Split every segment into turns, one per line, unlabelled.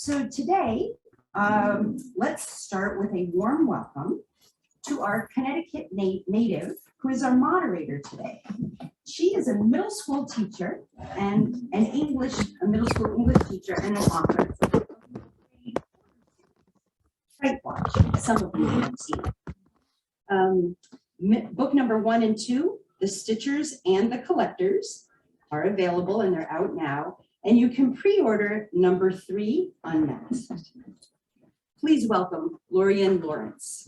So today, let's start with a warm welcome to our Connecticut native, who is our moderator today. She is a middle school teacher and a middle school English teacher and an author. Fright Watch, some of you have seen. Book number 1 and 2, The Stitchers and the Collectors, are available and they're out now. And you can pre-order number 3, Unmasked. Please welcome Lorien Lawrence.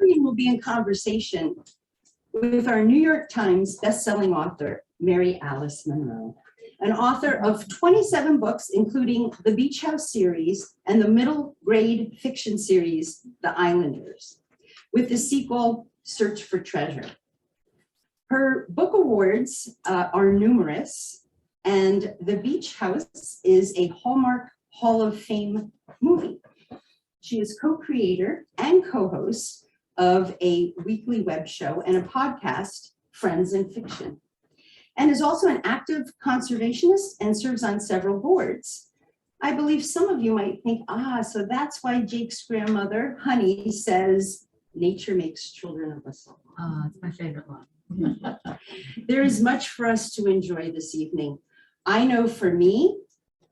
Lorien will be in conversation with our New York Times bestselling author, Mary Alice Monroe, an author of 27 books, including the Beach House series and the middle grade fiction series, The Islanders, with the sequel, Search for Treasure. Her book awards are numerous, and The Beach House is a Hallmark Hall of Fame movie. She is co-creator and co-host of a weekly web show and a podcast, Friends in Fiction, and is also an active conservationist and serves on several boards. I believe some of you might think, so that's why Jake's grandmother, Honey, says, nature makes children of us all.
It's my favorite one.
There is much for us to enjoy this evening. I know for me,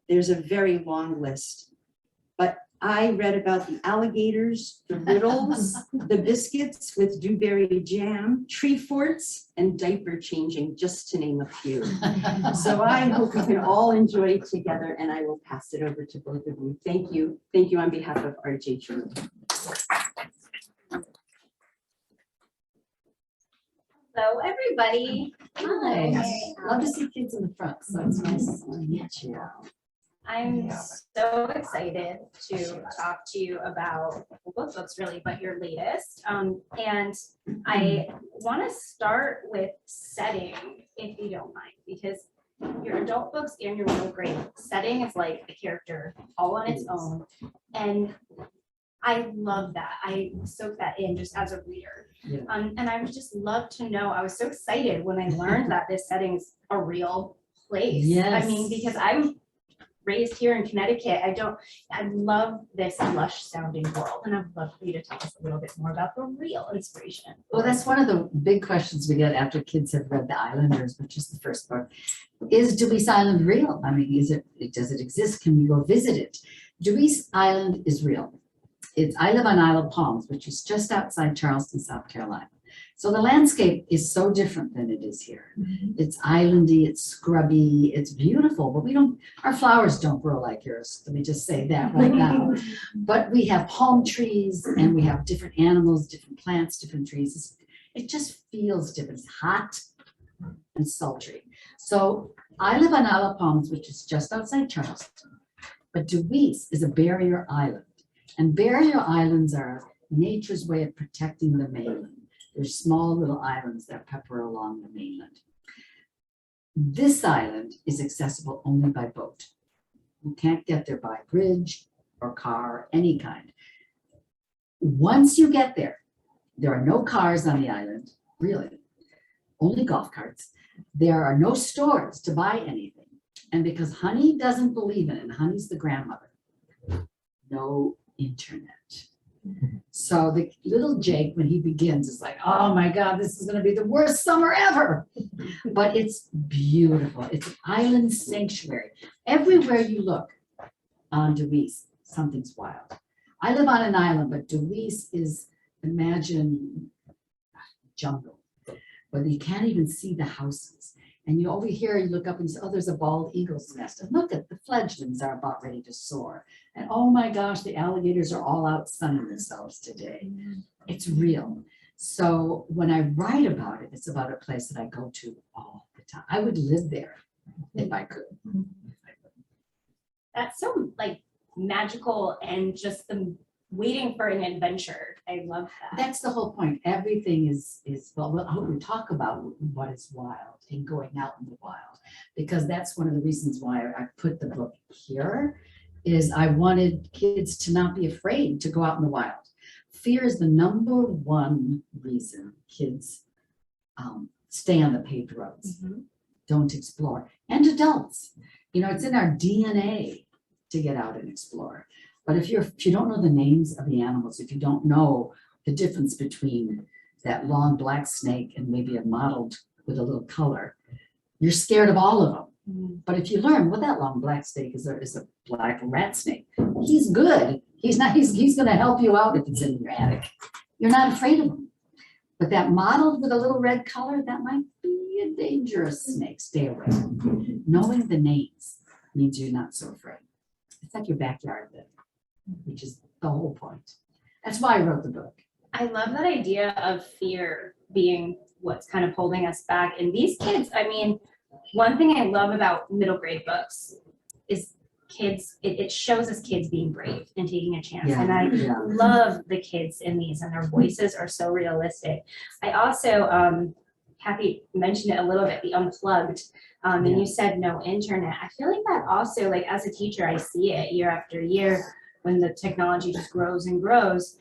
there's a very long list, but I read about the alligators, the riddles, the biscuits with dewberry jam, tree forts, and diaper changing, just to name a few. So I hope we can all enjoy it together, and I will pass it over to both of you. Thank you. Thank you on behalf of RJ True.
Hello, everybody.
Hi. Love to see kids in the front, so it's nice to meet you.
I'm so excited to talk to you about both books, really, but your latest. And I want to start with setting, if you don't mind, because your adult books and your middle grade setting is like a character all on its own. And I love that. I soak that in just as a reader.
Yeah.
And I would just love to know, I was so excited when I learned that this setting is a real place.
Yes.
I mean, because I'm raised here in Connecticut. I love this lush sounding world. And I'd love for you to tell us a little bit more about the real inspiration.
Well, that's one of the big questions we get after kids have read The Islanders, which is the first book. Is Dewey's Island real? I mean, does it exist? Can we go visit it? Dewey's Island is real. I live on Isle of Palms, which is just outside Charleston, South Carolina. So the landscape is so different than it is here. Mm-hmm. It's islandy, it's scrubby, it's beautiful, but our flowers don't grow like yours. Let me just say that right now. But we have palm trees and we have different animals, different plants, different trees. It just feels different. It's hot and sultry. So I live on Isle of Palms, which is just outside Charleston. But Dewey's is a barrier island. And barrier islands are nature's way of protecting the mainland. There's small little islands that pepper along the mainland. This island is accessible only by boat. You can't get there by bridge or car, any kind. Once you get there, there are no cars on the island, really, only golf carts. There are no stores to buy anything. And because Honey doesn't believe in it, and Honey's the grandmother, no internet. So the little Jake, when he begins, is like, oh my God, this is going to be the worst summer ever. But it's beautiful. It's an island sanctuary. Everywhere you look on Dewey's, something's wild. I live on an island, but Dewey's is, imagine, jungle, where you can't even see the houses. And you over here, you look up and say, oh, there's a bald eagle's nest. And look at the fledglings are about ready to soar. And oh my gosh, the alligators are all out sunning themselves today. It's real. So when I write about it, it's about a place that I go to all the time. I would live there if I could.
That's so like magical and just the waiting for an adventure. I love that.
That's the whole point. Everything is well, I hope we talk about what is wild and going out in the wild, because that's one of the reasons why I put the book here, is I wanted kids to not be afraid to go out in the wild. Fear is the #1 reason kids stay on the paved roads. Don't explore. And adults. You know, it's in our DNA to get out and explore. But if you don't know the names of the animals, if you don't know the difference between that long black snake and maybe a mottled with a little color, you're scared of all of them. But if you learn, well, that long black snake is a black rat snake. He's good. He's going to help you out if it's in your attic. You're not afraid of him. But that mottled with a little red color, that might be a dangerous snake. Stay away. Knowing the names means you're not so afraid. It's like your backyard then, which is the whole point. That's why I wrote the book.
I love that idea of fear being what's kind of holding us back. And these kids, I mean, one thing I love about middle grade books is kids, it shows us kids being brave and taking a chance.
Yeah,
And I
yeah.
love the kids in these, and their voices are so realistic. I also, Kathy mentioned it a little bit, the unplugged, and
Yeah.
you said no internet. I feel like that also, like as a teacher, I see it year after year when the technology just grows and grows.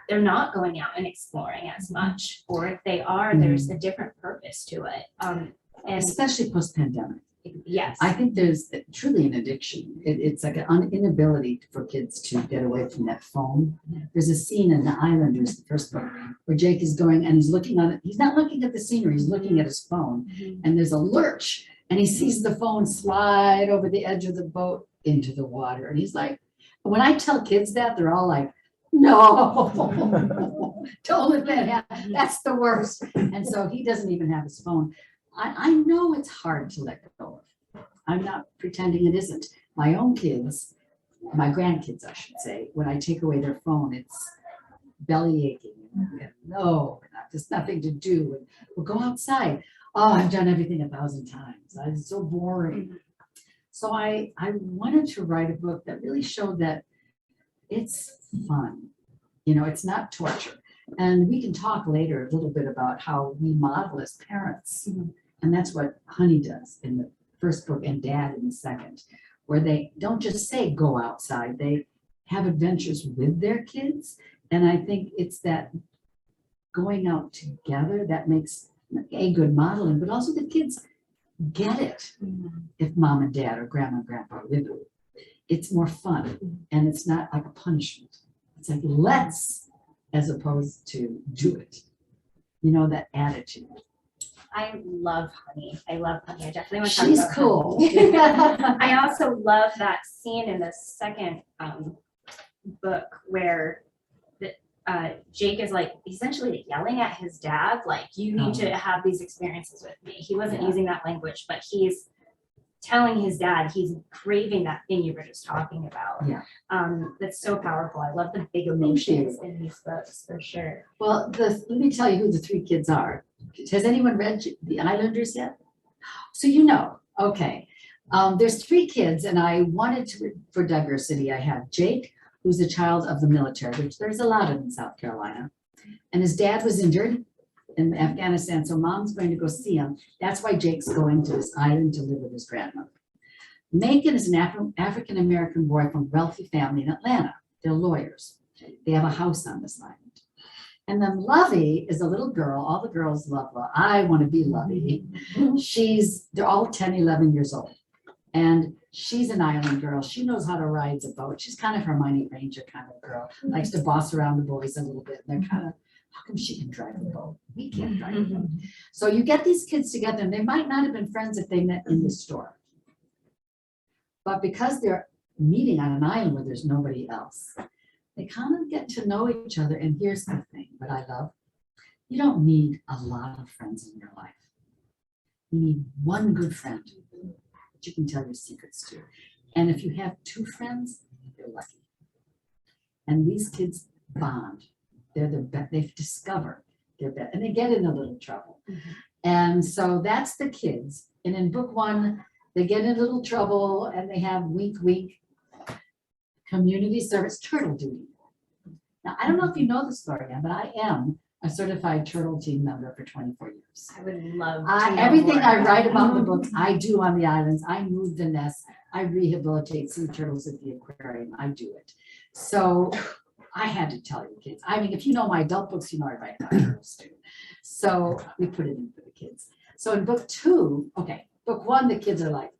They're not going out and exploring as much, or if they are, there's a different purpose to it. And
Especially post-pandemic.
yes,
I think there's truly an addiction. It's like an inability for kids to get away from that phone. There's a scene in The Islanders, the first book, where Jake is going and he's looking on it. He's not looking at the scenery, he's looking at his phone. And there's a lurch and he sees the phone slide over the edge of the boat into the water. And he's like, when I tell kids that, they're all like, no, don't let that happen. That's the worst. And so he doesn't even have his phone. I know it's hard to let go of. I'm not pretending it isn't. My own kids, my grandkids, I should say, when I take away their phone, it's belly aching. And no, there's nothing to do. And we'll go outside. Oh, I've done everything 1,000 times. It's so boring. So I wanted to write a book that really showed that it's fun. You know, it's not torture. And we can talk later a little bit about how we model as parents. And that's what Honey does in the first book and Dad in the second, where they don't just say go outside, they have adventures with their kids. And I think it's that going out together that makes a good modeling, but also the kids get it if mom and dad or grandma and grandpa are with you. It's more fun and it's not like a punishment. It's like let's, as opposed to do it. You know, that attitude.
I love Honey. I definitely want to talk
She's
about
cool.
Honey. I also love that scene in the second book where Jake is like essentially yelling at his dad, like, you need to have these experiences with me. He wasn't using that language, but he's telling his dad he's craving that thing you were just talking about.
Yeah.
That's so powerful. I love the big emotions in these books for sure.
Well, let me tell you who the three kids are. Has anyone read The Islanders yet? So you know, okay. There's three kids and I wanted to, for diversity, I have Jake, who's a child of the military, which there's a lot of in South Carolina. And his dad was injured in Afghanistan, so mom's going to go see him. That's why Jake's going to this island to live with his grandmother. Macon is an African-American boy from a wealthy family in Atlanta. They're lawyers. They have a house on this island. And then Lovey is a little girl. All the girls love Lovey. I want to be Lovey. They're all 10, 11 years old. And she's an island girl. She knows how to ride a boat. She's kind of Hermione Granger kind of girl. Likes to boss around the boys a little bit. And they're kind of, how come she can drive a boat? We can't drive a boat. So you get these kids together and they might not have been friends if they met in the store. But because they're meeting on an island where there's nobody else, they kind of get to know each other. And here's the thing that I love. You don't need a lot of friends in your life. You need one good friend that you can tell your secrets to. And if you have two friends, you're lucky. And these kids bond. They're the best. They've discovered their best. And they get in a little trouble. And so that's the kids. And in book one, they get in a little trouble and they have wink, wink, community service turtle duty. Now, I don't know if you know the story, but I am a certified turtle team member for 24 years.
I would love to know
Everything
more.
I write about the books, I do on the islands. I move the nests. I rehabilitate sea turtles at the aquarium. I do it. So I had to tell you kids. I mean, if you know my adult books, you know I write about turtles too. So we put it in for the kids. So in book two, okay, book one, the kids are like,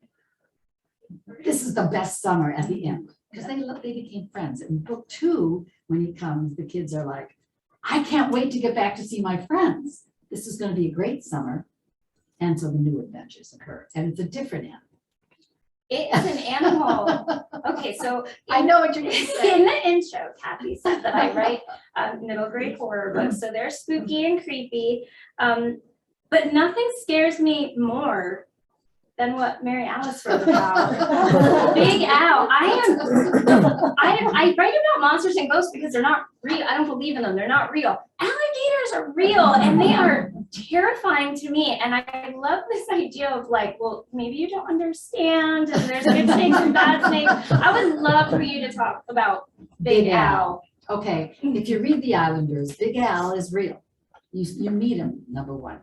this is the best summer at the end, because they became friends. In book 2, when he comes, the kids are like, I can't wait to get back to see my friends. This is going to be a great summer. And so the new adventures occur, and it's a different animal.
It is an animal. Okay, so
I know what you're going to say.
in the intro, Kathy said that I write middle grade horror books, so they're spooky and creepy. But nothing scares me more than what Mary Alice wrote about. Big Al. I write about monsters and ghosts because they're not real. I don't believe in them. They're not real. Alligators are real and they are terrifying to me. And I love this idea of like, well, maybe you don't understand and there's good snakes and bad snakes. I would love for you to talk about Big Al.
Okay, if you read The Islanders, Big Al is real. You meet him, number one.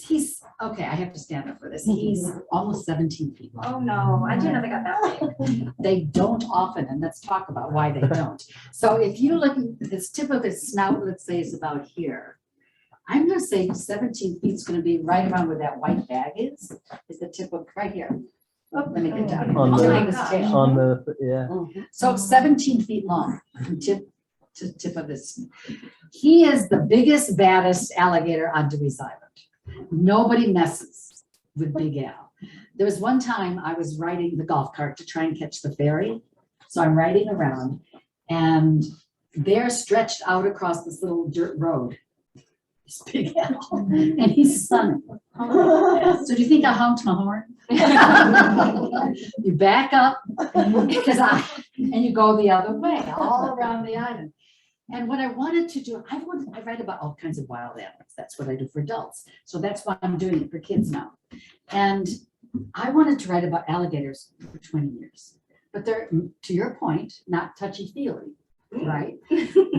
He's, okay, I have to stand up for this. He's almost 17 feet long.
Oh no, I didn't know they got that big.
They don't often, and let's talk about why they don't. So if you look at this tip of his snout, let's say is about here. I'm gonna say 17 feet is gonna be right around where that white bag is the tip of, right here. Oh, let me get down.
On
here.
the, on the, yeah.
So 17 feet long, from tip to tip of his. He is the biggest, baddest alligator on Dewey's Island. Nobody messes with Big Al. There was one time I was riding the golf cart to try and catch the ferry. So I'm riding around and they're stretched out across this little dirt road. It's Big Al and he's sunning. So do you think I honked my horn? You back up and you go the other way, all around the island. And what I wanted to do, I write about all kinds of wild animals. That's what I do for adults. So that's why I'm doing it for kids now. And I wanted to write about alligators for 20 years. But they're, to your point, not touchy-feely, right?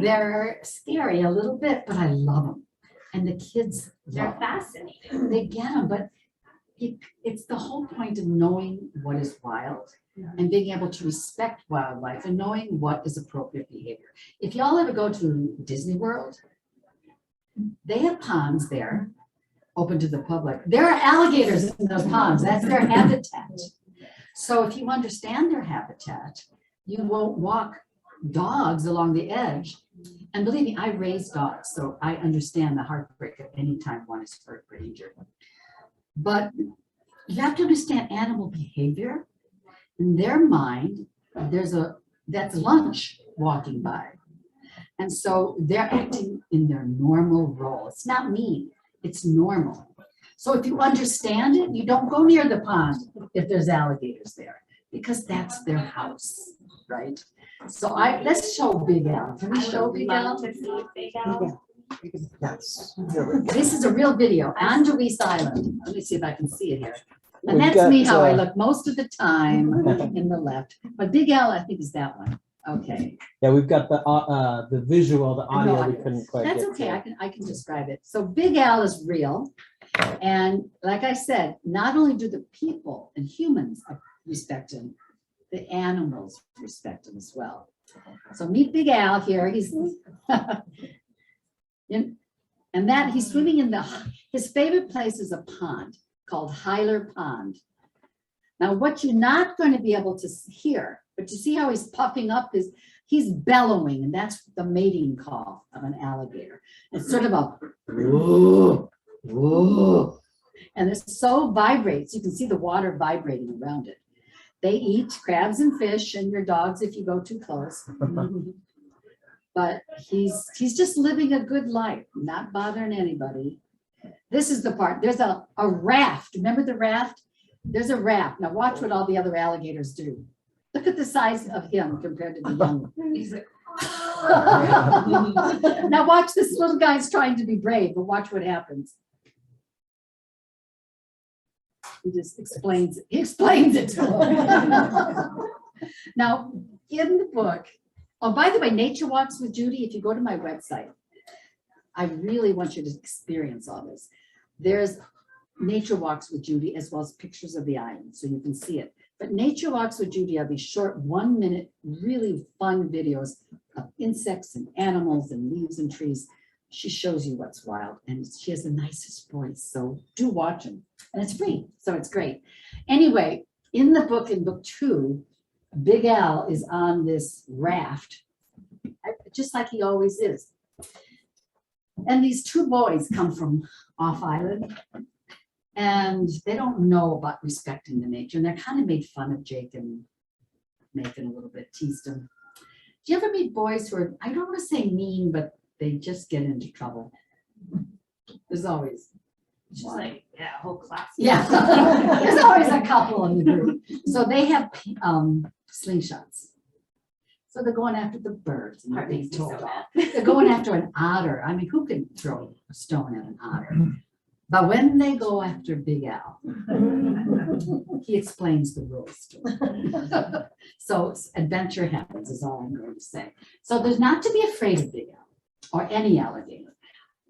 They're scary a little bit, but I love them. And the kids
They're
love them.
fascinating.
They get them, but it's the whole point of knowing what is wild and being able to respect wildlife and knowing what is appropriate behavior. If y'all ever go to Disney World, they have ponds there open to the public. There are alligators in those ponds. That's their habitat. So if you understand their habitat, you won't walk dogs along the edge. And believe me, I raise dogs, so I understand the heartbreak of any time one is hurt or injured. But you have to understand animal behavior. In their mind, that's lunch walking by. And so they're acting in their normal role. It's not mean, it's normal. So if you understand it, you don't go near the pond if there's alligators there, because that's their house, right? So let's show Big Al. Can we show Big Al?
To see Big Al.
Yes.
This is a real video on Dewey's Island. Let me see if I can see it here. And
We've
that's me,
got,
how I look most of the time in the left. But Big Al, I think, is that one. Okay,
Yeah, we've got the visual, the
And the
audio we
audio.
couldn't quite
that's
get
okay.
to.
I can describe it. So Big Al is real. And like I said, not only do the people and humans respect him, the animals respect him as well. So meet Big Al here. He's and that he's swimming in his favorite place is a pond called Hyler Pond. Now, what you're not going to be able to hear, but you see how he's puffing up, he's bellowing, and that's the mating call of an alligator. It's sort of a whoa, whoa, and it so vibrates. You can see the water vibrating around it. They eat crabs and fish and your dogs if you go too close. But he's just living a good life, not bothering anybody. This is the part. There's a raft. Remember the raft? There's a raft. Now watch what all the other alligators do. Look at the size of him compared to the young one.
He's like,
Now watch, this little guy's trying to be brave, but watch what happens. He just explains it to him. Now, in the book, oh, by the way, Nature Walks with Judy, if you go to my website, I really want you to experience all this. There's Nature Walks with Judy as well as pictures of the island, so you can see it. But Nature Walks with Judy are these short 1 minute, really fun videos of insects and animals and leaves and trees. She shows you what's wild, and she has the nicest voice, so do watch them. And it's free, so it's great. Anyway, in the book, in book 2, Big Al is on this raft, just like he always is. And these 2 boys come from off island, and they don't know about respecting the nature, and they're kind of made fun of Jake and making a little bit, teased him. Do you ever meet boys who are, I don't want to say mean, but they just get into trouble? There's always
She's like, yeah, whole class.
yeah, there's always a couple in the group. So they have slingshots. So they're going after the birds, and they're
Heart
being
makes me
told
so
off.
mad.
They're going after an otter. I mean, who can throw a stone at an otter? But when they go after Big Al, he explains the rules to them. So adventure happens, is all I'm going to say. So there's not to be afraid of Big Al or any alligator.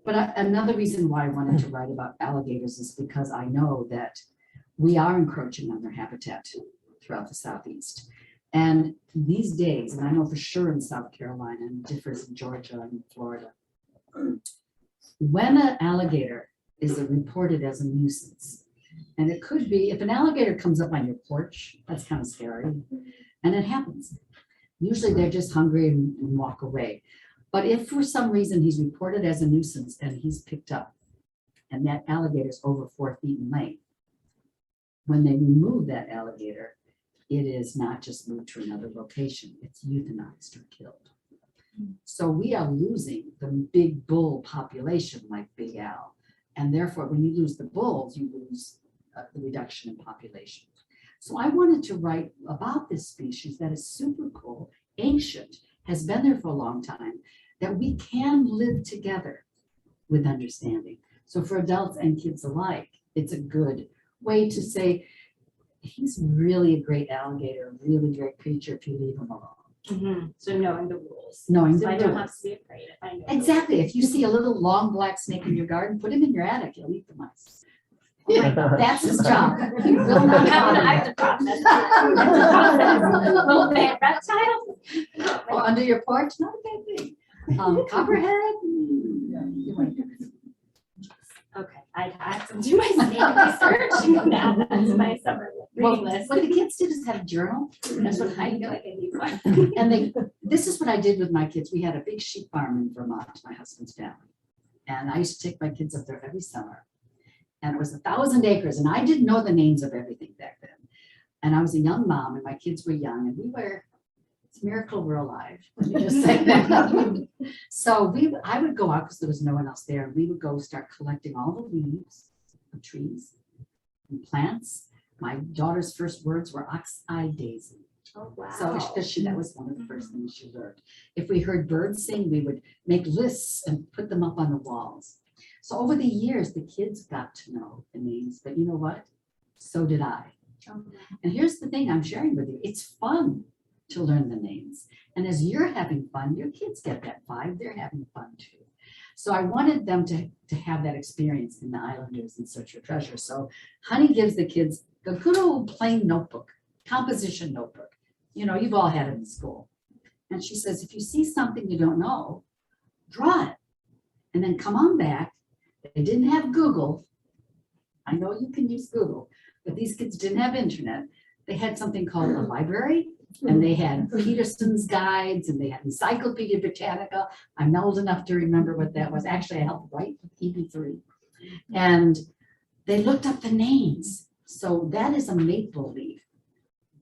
But another reason why I wanted to write about alligators is because I know that we are encroaching on their habitat throughout the Southeast. And these days, and I know for sure in South Carolina, and it differs in Georgia and Florida, when an alligator is reported as a nuisance, and it could be, if an alligator comes up on your porch, that's kind of scary, and it happens. Usually they're just hungry and walk away. But if for some reason he's reported as a nuisance and he's picked up, and that alligator is over 4 feet in length, when they remove that alligator, it is not just moved to another location, it's euthanized or killed. So we are losing the big bull population like Big Al. And therefore, when you lose the bulls, you lose the reduction in population. So I wanted to write about this species that is super cool, ancient, has been there for a long time, that we can live together with understanding. So for adults and kids alike, it's a good way to say, he's really a great alligator, a really great creature if you leave him alone.
Mhm. So knowing the rules.
Knowing
So
the
I don't
rules.
have to be afraid if I know.
Exactly. If you see a little long black snake in your garden, put him in your attic, he'll eat the mice.
Oh my God.
That's his job. He will not
I have to process that. Little bad reptile.
Or under your porch, not a bad thing. Copperhead. You might do it.
Okay, I have to do my snake research. That's my summer reading
Well,
list.
what the kids did is have a journal. That's what
I
I
feel like I need one.
And this is what I did with my kids. We had a big sheep farm in Vermont, my husband's family. And I used to take my kids up there every summer. And it was 1,000 acres, and I didn't know the names of everything back then. And I was a young mom, and my kids were young, and it's a miracle we're alive. Let me just say that. So I would go out because there was no one else there. We would go start collecting all the leaves of trees and plants. My daughter's first words were ox-eye daisy.
Oh, wow.
So that was one of the first things she learned. If we heard birds sing, we would make lists and put them up on the walls. So over the years, the kids got to know the names, but you know what? So did I.
Oh, wow.
And here's the thing I'm sharing with you. It's fun to learn the names. And as you're having fun, your kids get that vibe. They're having fun too. So I wanted them to have that experience in the Islanders in Search for Treasure. So Honey gives the kids a good old plain notebook, composition notebook. You know, you've all had it in school. And she says, if you see something you don't know, draw it. And then come on back. They didn't have Google. I know you can use Google, but these kids didn't have internet. They had something called a library, and they had Peterson's guides, and they had Encyclopedia Britannica. I'm old enough to remember what that was. Actually, I helped write with EB3. And they looked up the names. So that is a maple leaf.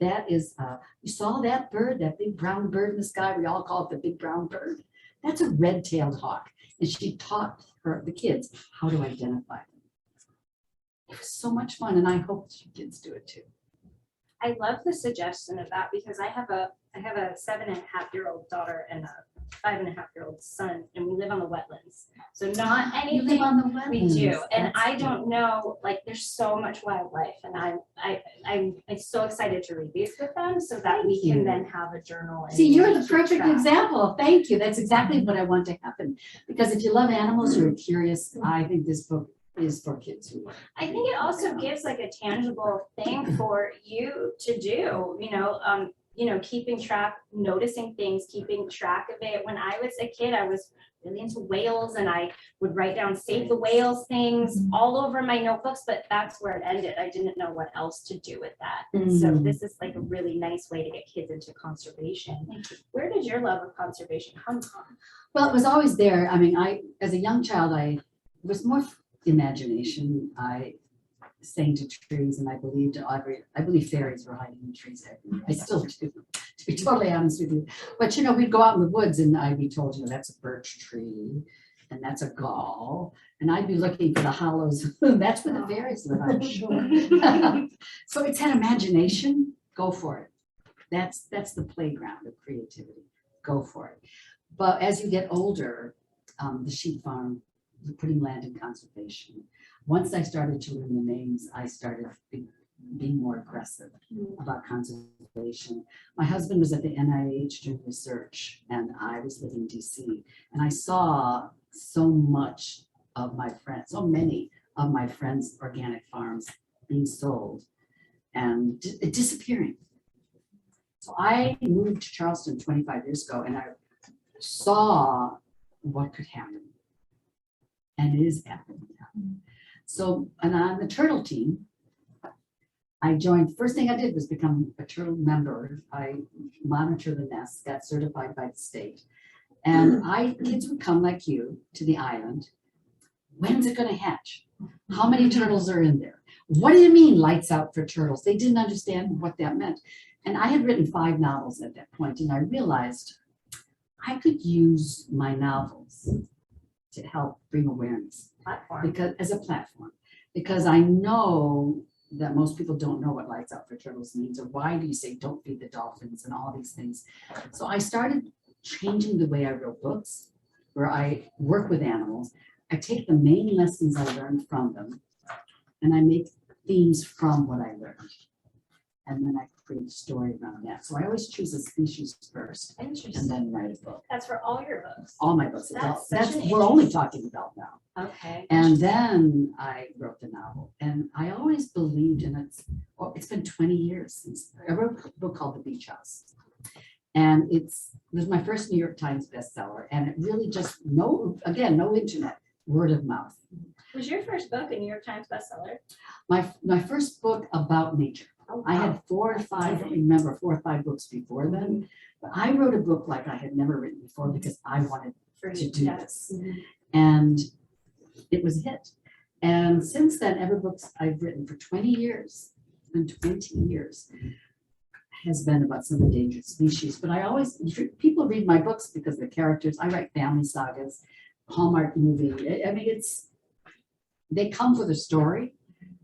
That is, you saw that bird, that big brown bird in the sky? We all call it the big brown bird. That's a red-tailed hawk. And she taught the kids how to identify them. It was so much fun, and I hope you kids do it too.
I love the suggestion of that because I have a 7.5-year-old daughter and a 5.5-year-old son, and we live on the wetlands. So not
You live
anything
on the wetlands.
we do, and
That's
I don't know, like there's so much wildlife, and I'm so excited to read these with them so that we
Thank
can
you.
then have a journal. And
See, you're the
keep
perfect
track.
example. Thank you. That's exactly what I want to happen. Because if you love animals, you're curious, I think this book is for kids who are.
I think it also gives like a tangible thing for you to do, keeping track, noticing things, keeping track of it. When I was a kid, I was really into whales, and I would write down save the whales things all over my notebooks, but that's where it ended. I didn't know what else to do with that. So this is like a really nice way to get kids into conservation. Where did your love of conservation come from?
Well, it was always there. I mean, as a young child, I was more imagination. I sang to trees, and I believe fairies were hiding in trees. I still do, to be totally honest with you. But you know, we'd go out in the woods, and I'd be told, you know, that's a birch tree, and that's a gall, and I'd be looking for the hollows. That's where the fairies live, I'm sure. So it's that imagination. Go for it. That's the playground of creativity. Go for it. But as you get older, the sheep farm, putting land in conservation. Once I started to learn the names, I started being more aggressive about conservation. My husband was at the NIH doing research, and I was living in DC, and I saw so much of my friends, so many of my friends' organic farms being sold and disappearing. So I moved to Charleston 25 years ago, and I saw what could happen, and it is happening now. So, and on the turtle team, I joined, first thing I did was become a turtle member. I monitor the nests, got certified by the state. And kids would come like you to the island. When's it gonna hatch? How many turtles are in there? What do you mean lights out for turtles? They didn't understand what that meant. And I had written 5 novels at that point, and I realized I could use my novels to help bring awareness
Platform.
because as a platform, because I know that most people don't know what lights out for turtles means, or why do you say don't feed the dolphins and all these things. So I started changing the way I wrote books, where I work with animals. I take the main lessons I learned from them, and I make themes from what I learned. And then I create a story around that. So I always choose a species first and
Interesting.
then write a book.
That's for all your books.
All my books.
That's
That's
such an
we're only talking about now.
Okay.
And then I wrote the novel. And I always believed in it. Well, it's been 20 years since I wrote a book called The Beach House. And it was my first New York Times bestseller. And it really just, no internet, word of mouth.
Was your first book a New York Times bestseller?
My first book about nature.
Oh,
I
wow.
had 4 or 5, I don't remember, 4 or 5 books before then. But I wrote a book like I had never written before because I wanted
For
to
you,
do
yes.
this. And it was a hit. And since then, every book I've written for 20 years, and 20 years, has been about some endangered species. But I always, people read my books because the characters, I write family sagas, Hallmark movie. I mean, they come for the story.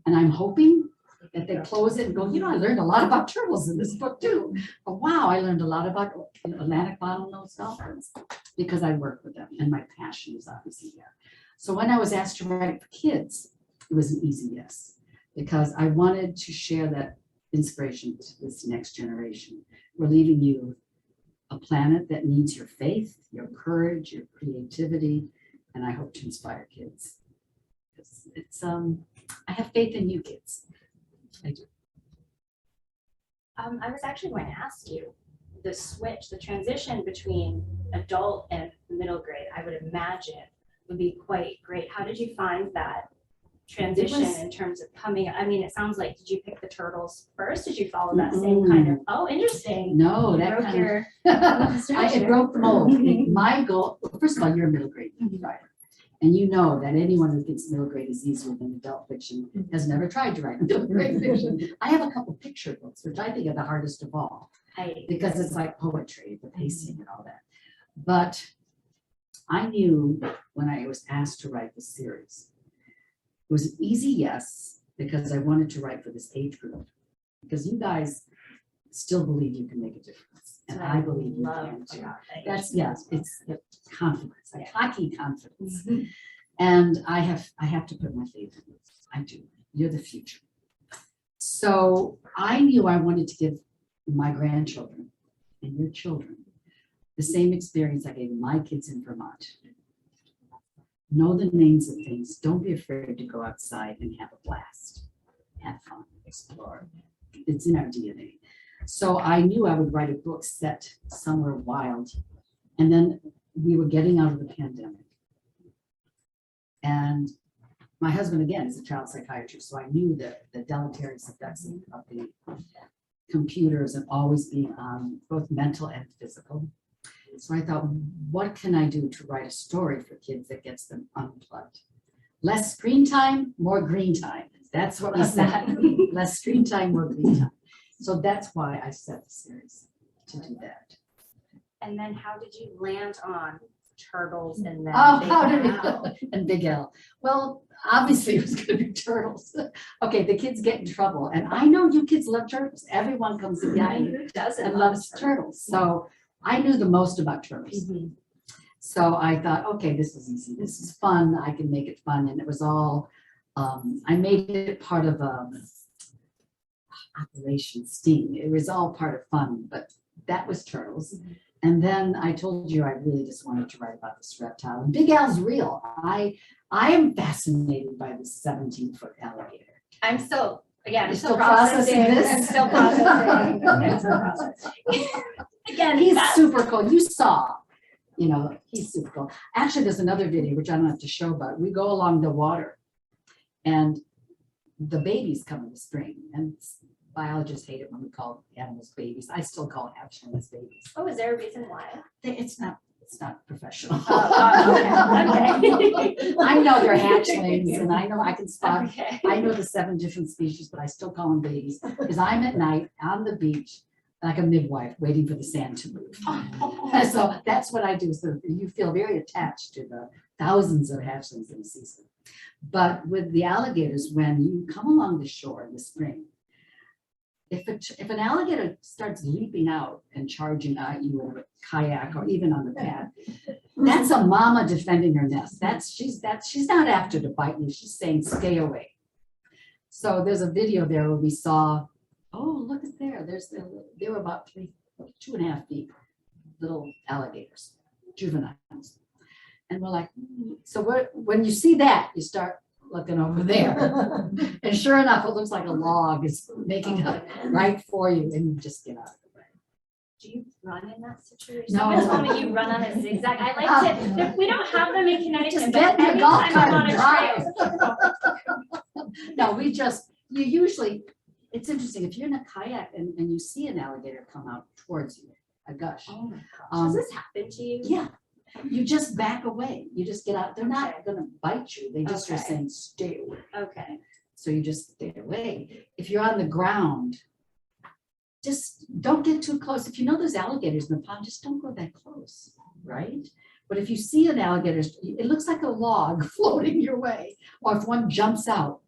And I'm hoping that they close it and go, you know, I learned a lot about turtles in this book too. But wow, I learned a lot about Atlantic bottlenose dolphins because I work with them and my passion is obviously there. So when I was asked to write for kids, it was an easy yes, because I wanted to share that inspiration to this next generation. We're leaving you a planet that needs your faith, your courage, your creativity, and I hope to inspire kids. It's I have faith in you kids. I do.
I was actually going to ask you the switch, the transition between adult and middle grade, I would imagine would be quite great. How did you find that transition in terms of coming? I mean, it sounds like, did you pick the turtles first? Did you follow that same kind of, oh, interesting.
No,
You
that
broke
kind
your
it broke the mold. My goal, first of all, you're a middle grade writer. And you know that anyone who thinks middle grade is easier than adult fiction has never tried to write middle grade fiction. I have a couple picture books, which I think are the hardest of all, because it's like poetry, the pacing and all that. But I knew when I was asked to write the series, it was an easy yes, because I wanted to write for this age group. Because you guys still believe you can make a difference. And I believe you can too. That's, yes, it's confidence, like hockey confidence. And I have to put my faith in this. I do. You're the future. So I knew I wanted to give my grandchildren and your children the same experience I gave my kids in Vermont. Know the names of things. Don't be afraid to go outside and have a blast. Have fun, explore. It's in our DNA. So I knew I would write a book set somewhere wild. And then we were getting out of the pandemic. And my husband, again, is a child psychiatrist, so I knew that the deleterious effects of the computers and always being on, both mental and physical. So I thought, what can I do to write a story for kids that gets them unplugged? Less screen time, more green time. That's what we said. Less screen time, more green time. So that's why I set the series to do that.
And then how did you land on turtles and then?
Oh,
Big
how did
Al?
we? And Big L. Well, obviously it was going to be turtles. Okay, the kids get in trouble, and I know you kids love turtles. Everyone comes to behind you
Who doesn't
and
love
loves turtles. So I knew the most about turtles.
Mhm.
So I thought, okay, this is easy. This is fun. I can make it fun, and it was all. I made it part of Operation Sting. It was all part of fun, but that was turtles. And then I told you I really just wanted to write about this reptile. And Big Al's real. I am fascinated by this 17-foot alligator.
I'm still, again, I'm
You're
still
still processing
processing.
this?
I'm still processing. I'm still processing. Again,
He's
that-
super cool. You saw, he's super cool. Actually, there's another video, which I don't have to show, but we go along the water and the babies come in the spring, and biologists hate it when we call animals babies. I still call hatchlings babies.
Oh, is there a reason why?
It's not professional.
Okay.
I know they're hatchlings, and I know I can spot.
Okay.
I know the 7 different species, but I still call them babies because I'm at night on the beach like a midwife waiting for the sand to move. So that's what I do. So you feel very attached to the thousands of hatchlings in a season. But with the alligators, when you come along the shore in the spring, if an alligator starts leaping out and charging at you in a kayak or even on the pad, that's a mama defending her nest. She's not after to bite you. She's saying stay away. So there's a video there where we saw, oh, look at there. They were about 2.5 feet, little alligators, juveniles. And we're like, so when you see that, you start looking over there. And sure enough, it looks like a log is making a right for you, and you just get out of the way.
Do you run in that situation?
No.
Someone told me you run on a zigzag. I like to, we don't have them in Connecticut,
Just
but
get in your golf
anytime I'm
cart
on a
and
trail.
No, you usually, it's interesting, if you're in a kayak and you see an alligator come out towards you, a gush.
Oh my gosh, does this happen to you?
Yeah, you just back away. You just get out. They're
Okay.
not gonna bite you. They just are
Okay.
saying stay away.
Okay.
So you just stay away. If you're on the ground, just don't get too close. If you know there's alligators in the pond, just don't go that close, right? But if you see an alligator, it looks like a log floating your way. Or if one jumps out,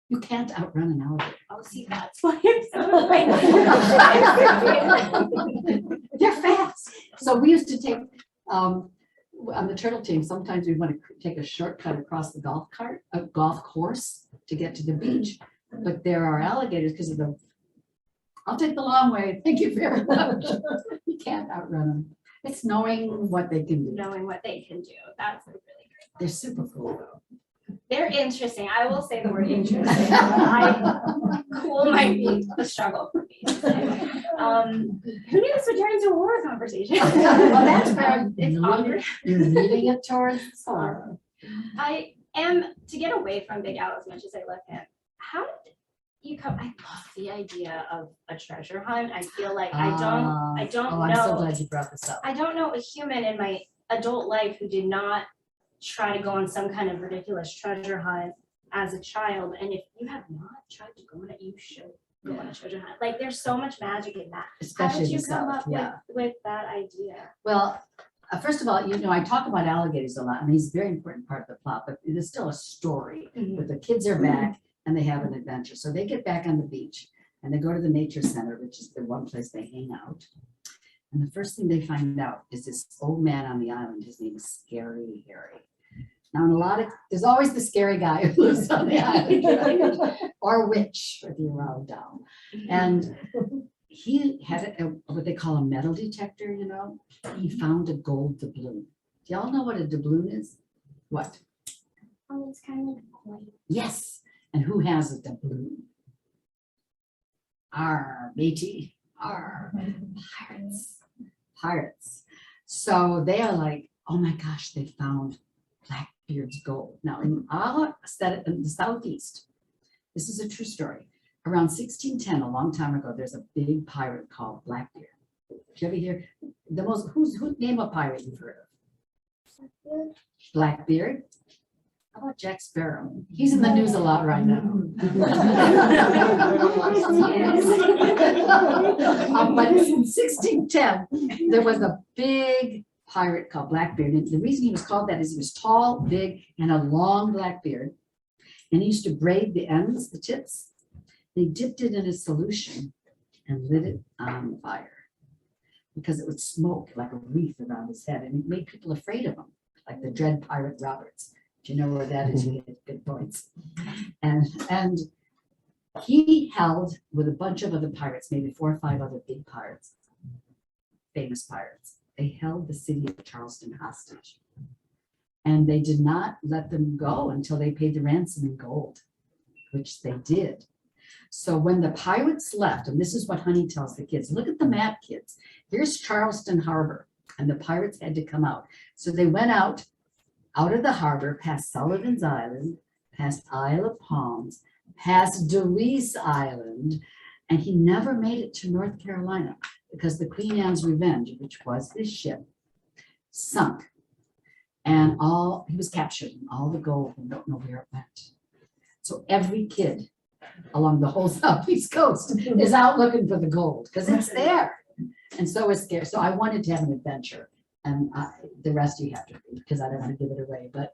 you can't outrun an alligator.
Oh, see, that's why I'm so afraid.
They're fast. So we used to take, on the turtle team, sometimes we want to take a shortcut across the golf course to get to the beach. But there are alligators because of I'll take the long way. Thank you very much. You can't outrun them. It's knowing what they can do.
Knowing what they can do. That's really great.
They're super cool though.
They're interesting. I will say the word interesting. Cool might be a struggle for me. Who knew this would turn into a horror conversation?
Well, that's where
It's awkward.
you're leading it towards horror.
I am, to get away from Big Al as much as I love him, how did you come? I love the idea of a treasure hunt. I feel like I don't
Oh, I'm so
know.
glad you brought this up.
I don't know a human in my adult life who did not try to go on some kind of ridiculous treasure hunt as a child. And if you have not tried to go on it, you should go on a treasure hunt. Like there's so much magic in that. How
Especially
did you
the
come
South,
up
yeah.
with that idea?
Well, first of all, I talk about alligators a lot, and he's a very important part of the plot, but it is still a story. But the kids are back and they have an adventure. So they get back on the beach and they go to the nature center, which is the one place they hang out. And the first thing they find out is this old man on the island. His name is Scary Harry. Now, there's always the scary guy who lives on the island, right? Or witch, if you're out down. And he had what they call a metal detector, He found a gold doubloon. Do y'all know what a doubloon is? What?
Oh, it's kind of like a coin.
Yes. And who has a doubloon? Arr, matey. Arr. Pirates. So they are like, oh my gosh, they found Blackbeard's gold. Now in our set in the Southeast, this is a true story. Around 1610, a long time ago, there's a big pirate called Blackbeard. Did you ever hear the most, who name a pirate you've heard of? Blackbeard. How about Jack Sparrow? He's in the news a lot right now. But in 1610, there was a big pirate called Blackbeard. And the reason he was called that is he was tall, big, and a long black beard. And he used to braid the ends, the tips. They dipped it in a solution and lit it on fire because it would smoke like a wreath around his head, and it made people afraid of him, like the dread pirate Roberts. If you know where that is, you get good points. And he held with a bunch of other pirates, maybe 4 or 5 other big pirates, famous pirates. They held the city of Charleston hostage. And they did not let them go until they paid the ransom in gold, which they did. So when the pirates left, and this is what Honey tells the kids, look at the map, kids. Here's Charleston Harbor, and the pirates had to come out. So they went out of the harbor, past Sullivan's Island, past Isle of Palms, past Deweese Island, and he never made it to North Carolina because the Queen Anne's Revenge, which was his ship, sunk. And he was captured, and all the gold, we don't know where it went. So every kid along the whole Southeast coast is out looking for the gold because it's there. And so is scarce. So I wanted to have an adventure, and the rest you have to read because I don't want to give it away, but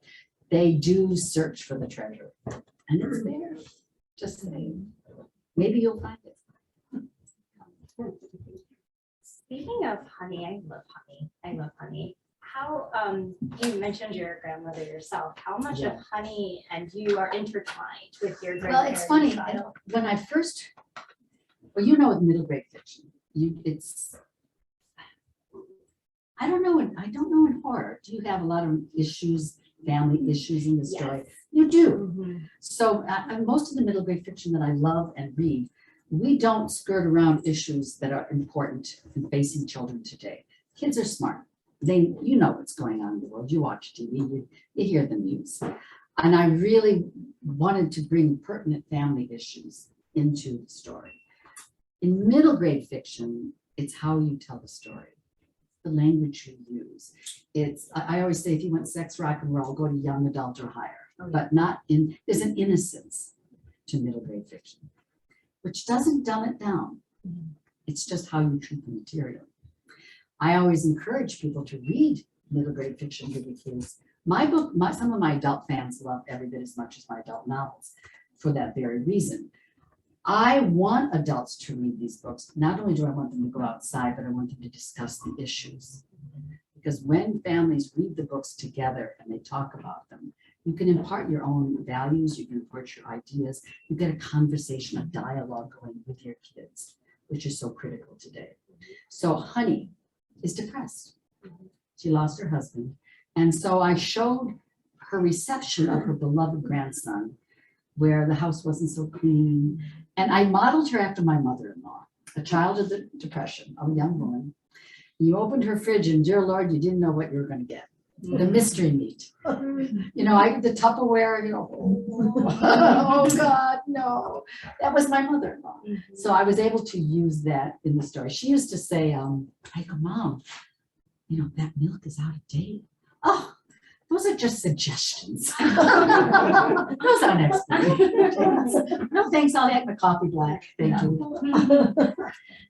they do search for the treasure and it's there. Just saying, maybe you'll find it.
Speaking of honey, I love honey. I love honey. How, you mentioned your grandmother yourself. How much of honey and you are intertwined with your
Well, it's
grandparents'
funny,
style?
when I first, well, you know, with middle grade fiction, I don't know in horror, do you have a lot of issues, family issues in the story?
Yes.
You do.
Mhm.
So most of the middle grade fiction that I love and read, we don't skirt around issues that are important in facing children today. Kids are smart. You know what's going on in the world. You watch TV, you hear the news. And I really wanted to bring pertinent family issues into the story. In middle grade fiction, it's how you tell the story, the language you use. I always say, if you want sex, rock and roll, go to young adult or higher, but there's an innocence to middle grade fiction, which doesn't dumb it down. It's just how you treat the material. I always encourage people to read middle grade fiction to the kids. My book, some of my adult fans love every bit as much as my adult novels for that very reason. I want adults to read these books. Not only do I want them to go outside, but I want them to discuss the issues. Because when families read the books together and they talk about them, you can impart your own values, you can impart your ideas, you get a conversation, a dialogue going with your kids, which is so critical today. So Honey is depressed. She lost her husband. And so I showed her reception of her beloved grandson, where the house wasn't so clean. And I modeled her after my mother-in-law, a child of the Depression, a young woman. You opened her fridge and dear Lord, you didn't know what you were going to get. The mystery meat. You know, the Tupperware, you know, oh God, no. That was my mother-in-law. So I was able to use that in the story. She used to say, I go, Mom, you know, that milk is out of date. Oh, those are just suggestions. Those aren't explanations. No, thanks, I'll have my coffee black. Thank you.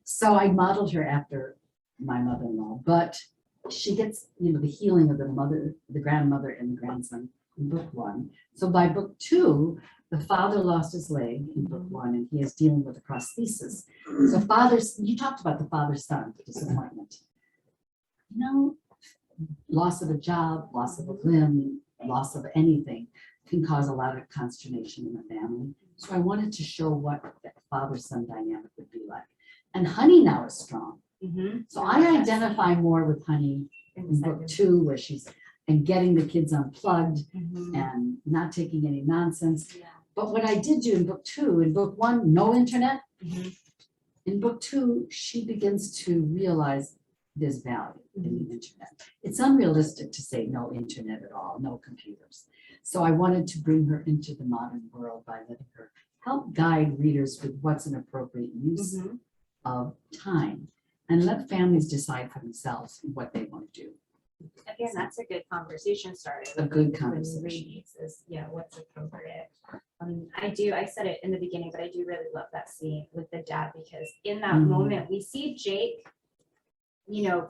So I modeled her after my mother-in-law, but she gets, you know, the healing of the grandmother and the grandson in book 1. So by book 2, the father lost his leg in book 1, and he is dealing with a prosthesis. So you talked about the father-son disappointment. You know, loss of a job, loss of a limb, loss of anything can cause a lot of consternation in the family. So I wanted to show what that father-son dynamic would be like. And Honey now is strong. So I identify more with Honey in book 2, where she's getting the kids unplugged and not taking any nonsense. But what I did do in book 2, in book 1, no internet. In book 2, she begins to realize there's value in the internet. It's unrealistic to say no internet at all, no computers. So I wanted to bring her into the modern world by letting her help guide readers with what's an appropriate use of time and let families decide for themselves what they want to do.
Again, that's a good conversation starter.
A good
with
conversation.
reads is, yeah, what's appropriate. I said it in the beginning, but I do really love that scene with the dad, because in that moment we see Jake,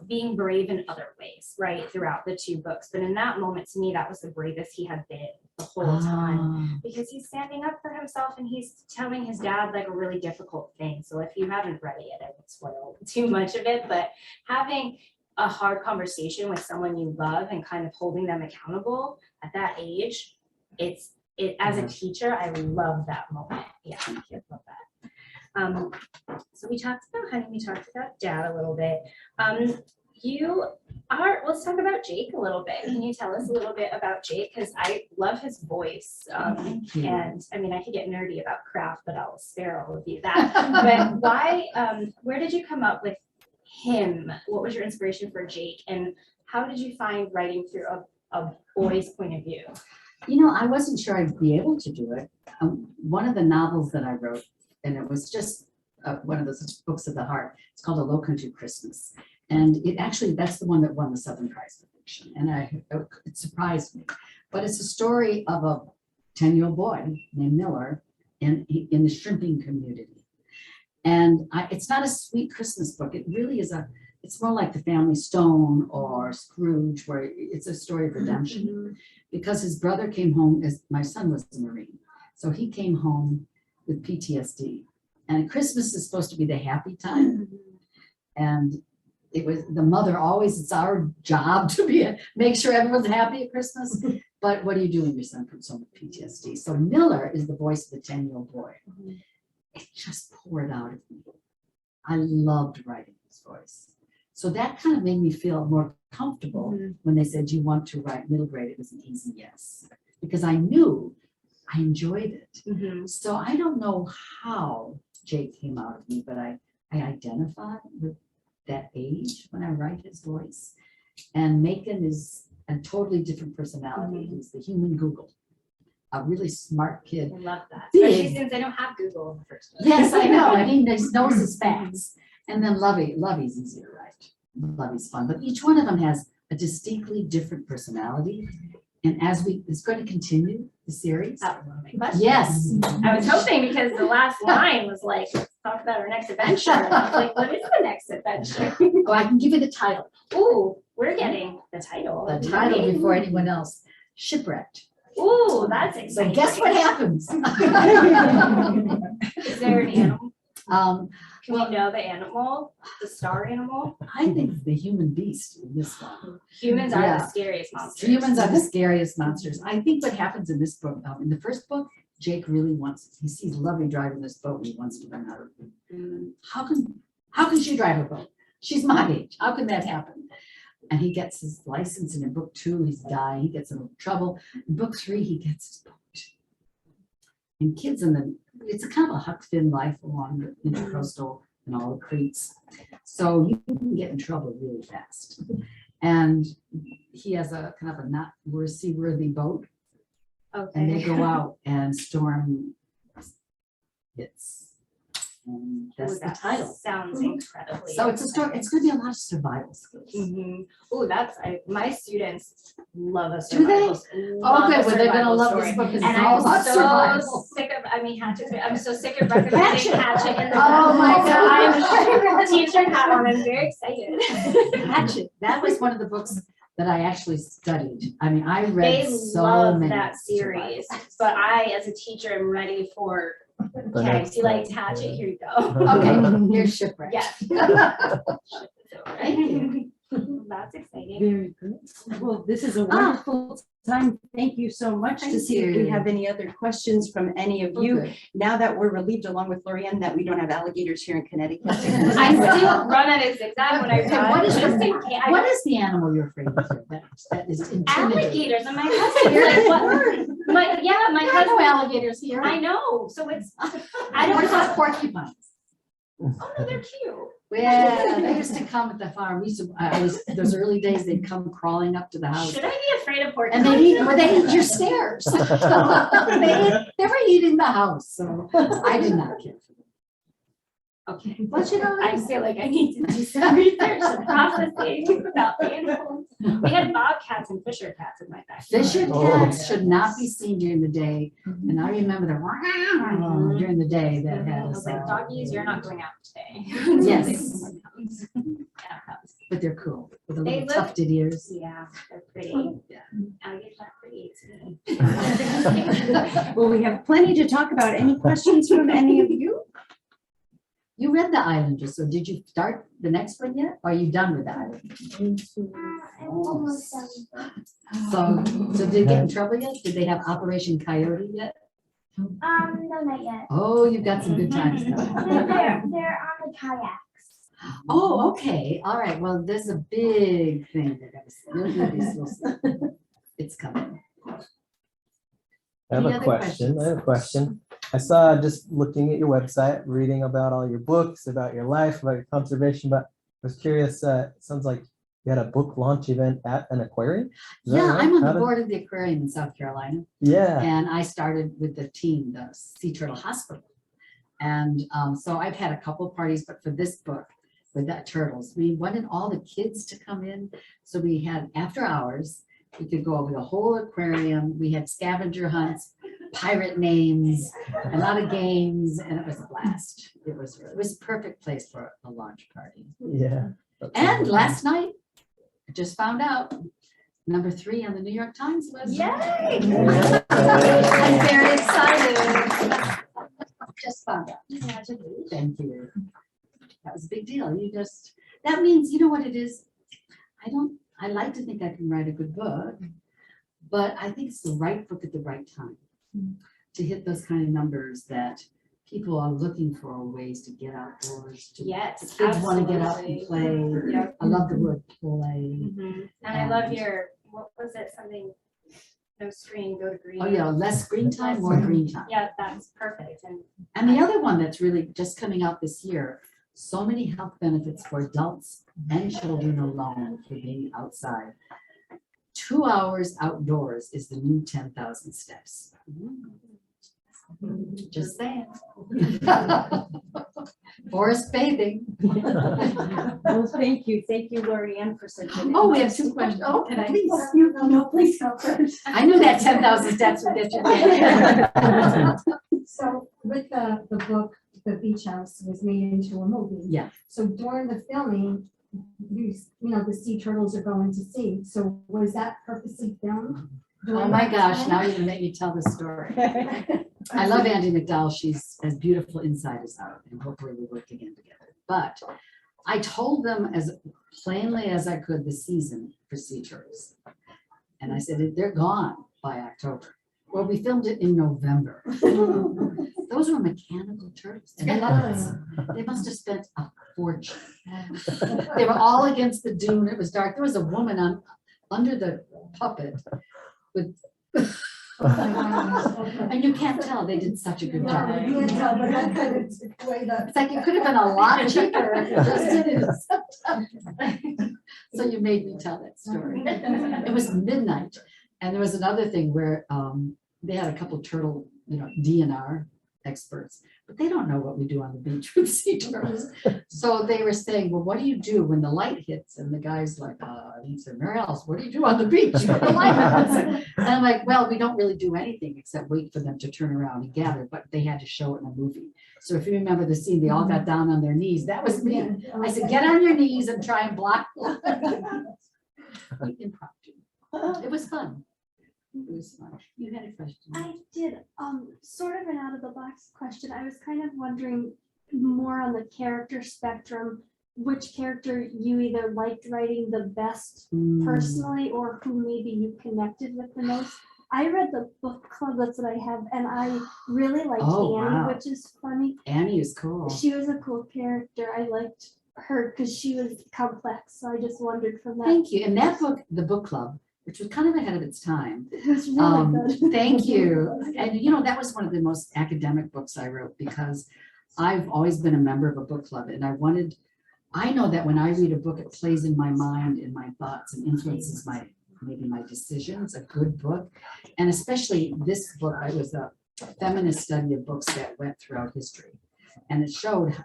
being brave in other ways, right, throughout the 2 books. But in that moment, to me, that was the bravest he had been the whole time, because he's standing up for himself and he's telling his dad like a really difficult thing. So if you haven't read it yet, I won't spoil too much of it, but having a hard conversation with someone you love and kind of holding them accountable at that age, as a teacher, I love that moment. Yeah, I love that. So we talked about Honey, we talked about Dad a little bit. Let's talk about Jake a little bit. Can you tell us a little bit about Jake? Because I love his voice. And I mean, I could get nerdy about craft, but I'll spare all of you that. But where did you come up with him? What was your inspiration for Jake? And how did you find writing through a boy's point of view?
I wasn't sure I'd be able to do it. One of the novels that I wrote, and it was just one of those books of the heart, it's called A Low Country Christmas. And that's the one that won the Southern Prize for fiction. And it surprised me. But it's a story of a 10-year-old boy named Miller in the shrimping community. And it's not a sweet Christmas book. It really is it's more like The Family Stone or Scrooge, where it's a story of redemption. Because his brother came home, my son was a Marine. So he came home with PTSD. And Christmas is supposed to be the happy time. And it was the mother always, it's our job to make sure everyone's happy at Christmas. But what do you do when your son comes home with PTSD? So Miller is the voice of the 10-year-old boy. It just poured out of me. I loved writing his voice. So that kind of made me feel more comfortable when they said, you want to write middle grade? It was an easy yes. Because I knew I enjoyed it. So I don't know how Jake came out of me, but I identify with that age when I write his voice. And Macon is a totally different personality. He's the human Google, a really smart kid.
I love that.
Big.
Especially since I don't have Google in the first place.
Yes, I know. And he knows his facts. And then Lovey's easy to write. Lovey's fun. But each one of them has a distinctly different personality. And it's going to continue the series.
That was one of my questions.
Yes.
I was hoping, because the last line was like, talk about our next adventure. And I was like, what is the next adventure?
Oh, I can give you the title.
Ooh, we're getting the title.
The title before anyone else. Shipwrecked.
Ooh, that's
So
exciting.
guess what happens?
Is there an animal? Can
Well,
we know the animal? The star animal?
I think the human beast in this one.
Humans are
Yeah.
the scariest monsters.
Humans are the scariest monsters. I think what happens in this book, in the first book, Jake really he sees Lovey driving this boat and he wants to learn how to. How can she drive a boat? She's my age. How can that happen? And he gets his license, and in book 2, he's dying. He gets in trouble. In book 3, he gets his boat. And kids it's a kind of a Huck Finn life along the intercoastal and all the creeks. So you can get in trouble really fast. And he has a kind of a not seaworthy boat. And they
Okay.
go out and storm hits. And that's
Ooh,
the
that
title.
sounds incredibly.
So it's a story. It's going to be a lot of survival skills.
Oh, my students love a
Do they?
survival.
Oh, good. Well, they're going to love this book because
And
it's all
I'm
about
so
survival.
sick of, I'm so sick of recommending Hatchet in the
Oh my
So I'm
gosh.
wearing the teacher hat on. I'm very excited.
Hatchet. That was one of the books that I actually studied. I mean, I read
They
so
love
many
that series,
survival.
but I, as a teacher, am ready for, okay, you like Hatchet, here you go.
Okay, here's Shipwreck.
Yes.
Thank you.
That's exciting.
Very good. Well, this is a wonderful time. Thank you so much. To
Thank
see if we
you.
have any other questions from any of you.
Okay.
Now that we're relieved, along with Lorien, that we don't have alligators here in Connecticut.
I still run at a zigzag when I
Okay,
run.
what is
just
your-
in case.
What is the animal you're afraid of here that is intimidating?
Alligators, and my husband's like, what? My
There are no
husband,
alligators here.
I know, so it's, I
What
don't
about
have,
porcupines?
Oh, no, they're cute.
Yeah, they used to come at the farm. We used to, those early days, they'd come crawling up to the house.
Should I be afraid of porcupines?
And they eat your stairs. They were eating the house, so I did not care for them.
Okay.
But you know,
I feel like I need to do some research and processing about the animals. We had bobcats and fisher cats in my backyard.
Fisher
Oh.
cats should not be seen during the day. And I remember the during the day that had
I was
us
like,
all.
doggies, you're not going out today.
Yes.
Yeah,
But they're cool with the
They
little
look-
tufted ears.
yeah, they're pretty.
Yeah.
Alligators are pretty too.
Well, we have plenty to talk about. Any questions from any of you?
You read The Islanders, so did you start the next one yet? Or are you done with the Islanders?
I'm almost done.
So did they get in trouble yet? Did they have Operation Coyote yet?
No, not yet.
Oh, you've got some good times coming.
They're on the kayaks.
Oh, okay, all right, well, there's a big thing that it's coming.
I have
Any
a
other
question. I have a
questions?
question. I saw just looking at your website, reading about all your books, about your life, about your conservation, but I was curious, it sounds like you had a book launch event at an aquarium? Is that
Yeah,
right?
I'm on
How
the
did-
board of the aquarium in South Carolina,
Yeah,
and I started with the team, the Sea Turtle Hospital. And so I've had a couple parties, but for this book, with that turtles, we wanted all the kids to come in. So we had after hours, we could go over the whole aquarium. We had scavenger hunts, pirate names, a lot of games, and it was a blast. It was a perfect place for a launch party.
yeah.
And last night, I just found out, number 3 on the New York Times was.
Yay!
I'm very excited. Just found out. Thank you. That was a big deal. That means, you know what it is? I like to think I can write a good book, but I think it's the right book at the right time to hit those kind of numbers that people are looking for ways to get outdoors.
Yes.
The kids want to get out and
absolutely.
play.
Yep.
I love the word play.
Mhm. And I love your, what was it, something, no screen, go to green.
Oh, yeah, less screen time, more green time.
Yeah, that's perfect.
And the other one that's really just coming out this year, so many health benefits for adults and children alone for being outside. 2 hours outdoors is the new 10,000 steps. Just saying. Forest bathing.
Well, thank you. Thank you, Lorien, for such an.
Oh, we have 2 questions. Oh, can I?
Please, no, please go first.
I knew that 10,000 steps would get you.
So with the book, The Beach House was made into a movie.
Yeah.
So during the filming, the sea turtles are going to sea. So was that purposely filmed?
Oh my gosh, now you're gonna make me tell the story. I love Andy McDowell. She's as beautiful inside as out, and hopefully we work again together. But I told them as plainly as I could the season for sea turtles. And I said, they're gone by October. Well, we filmed it in November. Those were mechanical turtles. And they must have spent a fortune. They were all against the dune. It was dark. There was a woman under the puppet with. And you can't tell, they did such a good job. It's like it could have been a lot cheaper if you just did it. So you made me tell that story. It was midnight, and there was another thing where they had a couple turtle, DNR experts, but they don't know what we do on the beach with sea turtles. So they were saying, well, what do you do when the light hits? And the guy's like, he said, Mary Alice, what do you do on the beach when the light hits? And I'm like, well, we don't really do anything except wait for them to turn around and gather, but they had to show it in a movie. So if you remember the scene, they all got down on their knees. That was me. I said, get on your knees and try and block. Impromptu. It was fun. It was fun. You had a question.
I did, sort of an out of the box question. I was kind of wondering more on the character spectrum, which character you either liked writing the best personally or who maybe you connected with the most. I read the book club, that's what I have, and I really liked
Oh,
Annie,
wow.
which is funny.
Annie is cool.
She was a cool character. I liked her because she was complex, so I just wondered from that.
Thank you. And that book, The Book Club, which was kind of ahead of its time.
It was really good.
Thank you. And that was one of the most academic books I wrote because I've always been a member of a book club and I know that when I read a book, it plays in my mind, in my thoughts and influences maybe my decisions, a good book. And especially this book, it was a feminist study of books that went throughout history. And it showed,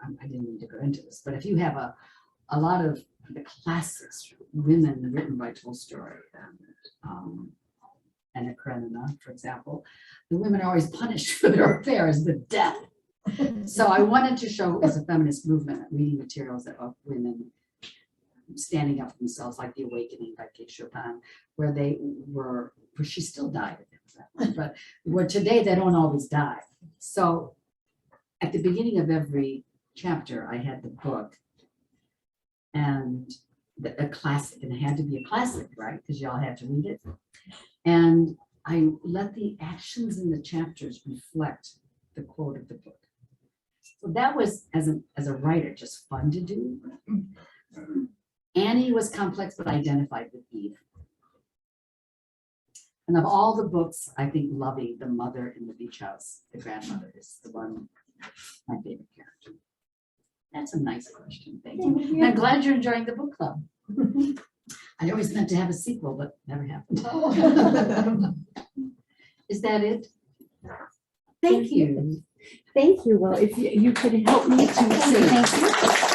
I didn't mean to go into this, but if you have a lot of the classics, women written by Tolstoy and Anna Karenina, for example, the women are always punished for their affairs with death. So I wanted to show as a feminist movement, reading materials of women standing up for themselves, like The Awakening by Kate Chopin, where she still died, but where today they don't always die. So at the beginning of every chapter, I had the book and a classic, and it had to be a classic, right? Because y'all had to read it. And I let the actions in the chapters reflect the quote of the book. So that was, as a writer, just fun to do. Annie was complex, but identified with Eve. And of all the books, I think Lovey, the mother in the beach house, the grandmother, is the one, my favorite character. That's a nice question, thank you. I'm glad you're enjoying the book club. I always meant to have a sequel, but never happened. Is that it? Thank you.
Thank you. Well, if you could help me to say thank you.